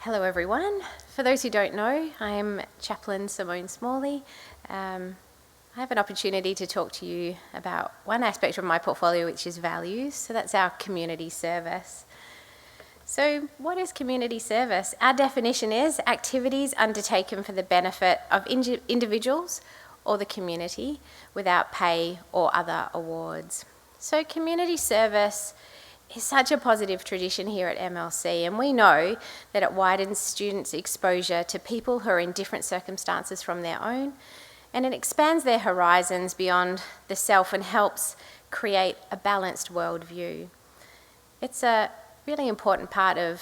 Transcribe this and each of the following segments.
Hello everyone. For those who don't know, I'm Chaplain Simone Smalley. I have an opportunity to talk to you about one aspect of my portfolio, which is values. So that's our community service. So what is community service? Our definition is activities undertaken for the benefit of individuals or the community without pay or other awards. So community service is such a positive tradition here at MLC, and we know that it widens students' exposure to people who are in different circumstances from their own, and it expands their horizons beyond the self and helps create a balanced worldview. It's a really important part of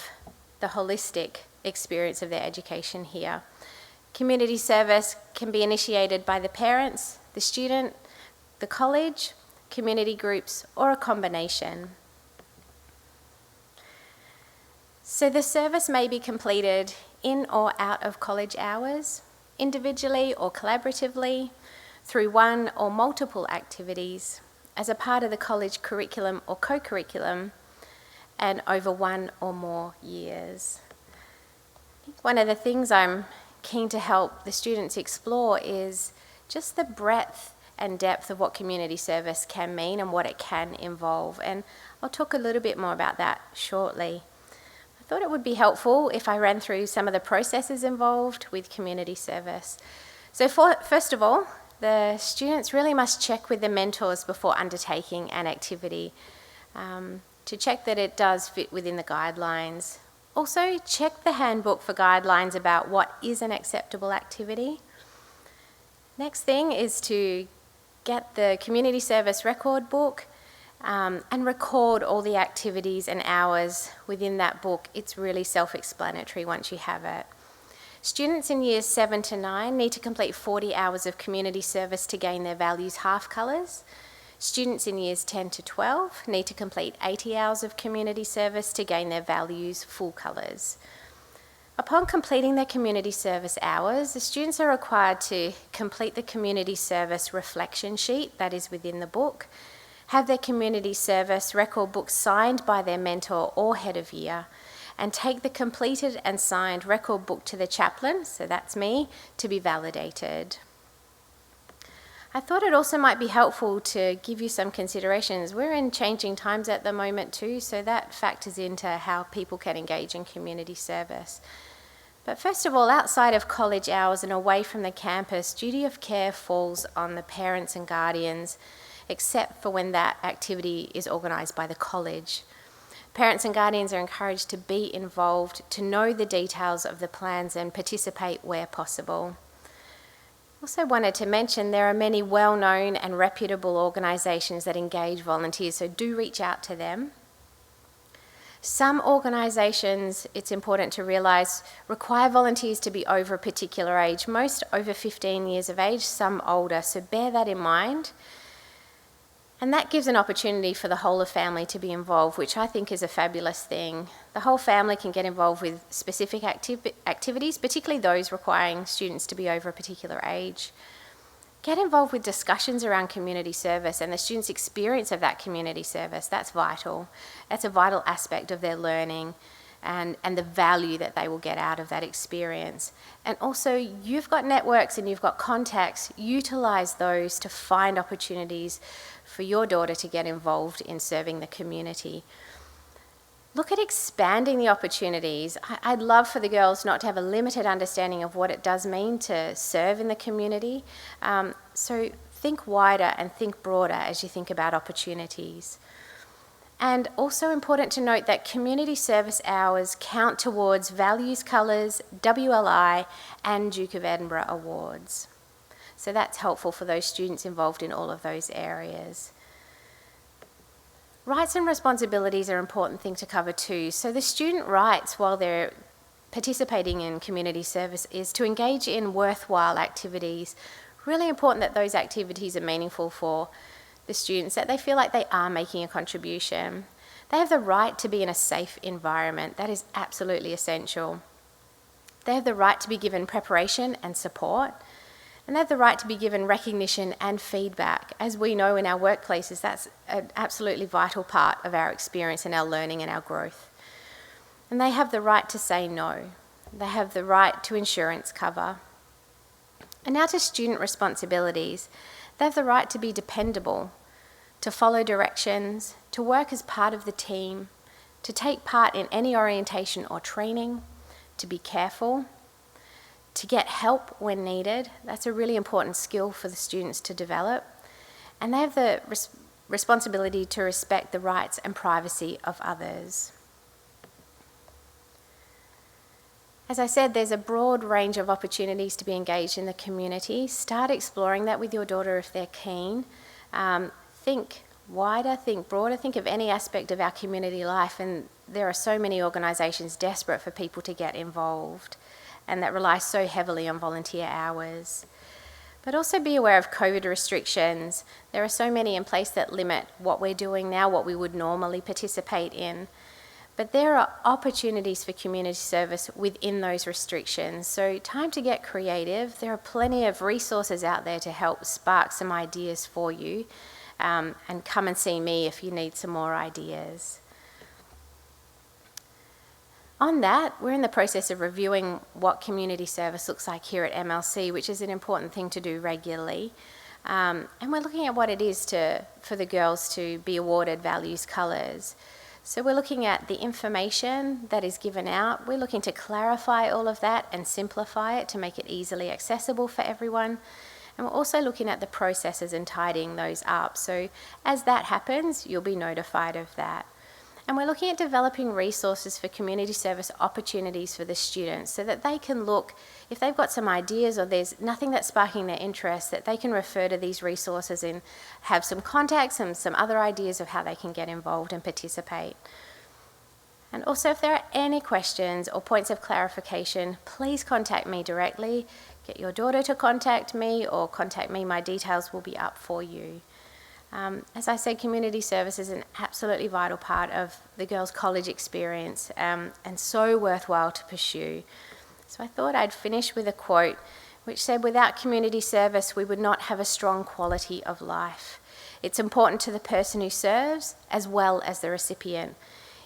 the holistic experience of their education here. Community service can be initiated by the parents, the student, the college, community groups, or a combination. So the service may be completed in or out of college hours, individually or collaboratively, through one or multiple activities, as a part of the college curriculum or co-curriculum, and over one or more years. I think one of the things I'm keen to help the students explore is just the breadth and depth of what community service can mean and what it can involve, and I'll talk a little bit more about that shortly. I thought it would be helpful if I ran through some of the processes involved with community service. So first of all, the students really must check with the mentors before undertaking an activity to check that it does fit within the guidelines. Also, check the handbook for guidelines about what is an acceptable activity. Next thing is to get the community service record book and record all the activities and hours within that book. It's really self-explanatory once you have it. Students in years 7 to 9 need to complete 40 hours of community service to gain their values half colours. Students in years 10 to 12 need to complete 80 hours of community service to gain their values full colours. Upon completing their community service hours, the students are required to complete the community service reflection sheet that is within the book, have their community service record book signed by their mentor or head of year, and take the completed and signed record book to the chaplain, so that's me, to be validated. I thought it also might be helpful to give you some considerations. We're in changing times at the moment too, so that factors into how people can engage in community service. But first of all, outside of college hours and away from the campus, duty of care falls on the parents and guardians, except for when that activity is organised by the college. Parents and guardians are encouraged to be involved, to know the details of the plans and participate where possible. Also wanted to mention there are many well-known and reputable organisations that engage volunteers, so do reach out to them. Some organisations, it's important to realise, require volunteers to be over a particular age, most over 15 years of age, some older, so bear that in mind. And that gives an opportunity for the whole of family to be involved, which I think is a fabulous thing. The whole family can get involved with specific activities, particularly those requiring students to be over a particular age. Get involved with discussions around community service and the students' experience of that community service. That's vital. That's a vital aspect of their learning and the value that they will get out of that experience. And also, you've got networks and you've got contacts. Utilise those to find opportunities for your daughter to get involved in serving the community. Look at expanding the opportunities. I'd love for the girls not to have a limited understanding of what it does mean to serve in the community. So think wider and think broader as you think about opportunities. And also important to note that community service hours count towards Values Colours, WLI and Duke of Edinburgh awards. So that's helpful for those students involved in all of those areas. Rights and responsibilities are an important thing to cover too. So the student rights while they're participating in community service is to engage in worthwhile activities. Really important that those activities are meaningful for the students, that they feel like they are making a contribution. They have the right to be in a safe environment. That is absolutely essential. They have the right to be given preparation and support. And they have the right to be given recognition and feedback. As we know in our workplaces, that's an absolutely vital part of our experience and our learning and our growth. And they have the right to say no. They have the right to insurance cover. And now to student responsibilities. They have the right to be dependable, to follow directions, to work as part of the team, to take part in any orientation or training, to be careful, to get help when needed. That's a really important skill for the students to develop. And they have the responsibility to respect the rights and privacy of others. As I said, there's a broad range of opportunities to be engaged in the community. Start exploring that with your daughter if they're keen. Think wider, think broader, think of any aspect of our community life, and there are so many organisations desperate for people to get involved and that rely so heavily on volunteer hours. But also be aware of COVID restrictions. There are so many in place that limit what we're doing now, what we would normally participate in. But there are opportunities for community service within those restrictions. So time to get creative. There are plenty of resources out there to help spark some ideas for you. And come and see me if you need some more ideas. On that, we're in the process of reviewing what community service looks like here at MLC, which is an important thing to do regularly. And we're looking at what it is for the girls to be awarded values colours. So we're looking at the information that is given out. We're looking to clarify all of that and simplify it to make it easily accessible for everyone. And we're also looking at the processes and tidying those up. So as that happens, you'll be notified of that. And we're looking at developing resources for community service opportunities for the students so that they can look, if they've got some ideas or there's nothing that's sparking their interest, that they can refer to these resources and have some contacts and some other ideas of how they can get involved and participate. And also, if there are any questions or points of clarification, please contact me directly. Get your daughter to contact me or contact me. My details will be up for you. As I said, community service is an absolutely vital part of the girls' college experience and so worthwhile to pursue. So I thought I'd finish with a quote which said, "Without community service, we would not have a strong quality of life. It's important to the person who serves as well as the recipient.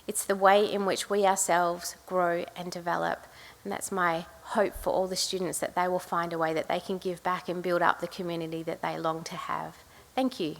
It's the way in which we ourselves grow and develop." And that's my hope for all the students, that they will find a way that they can give back and build up the community that they long to have. Thank you.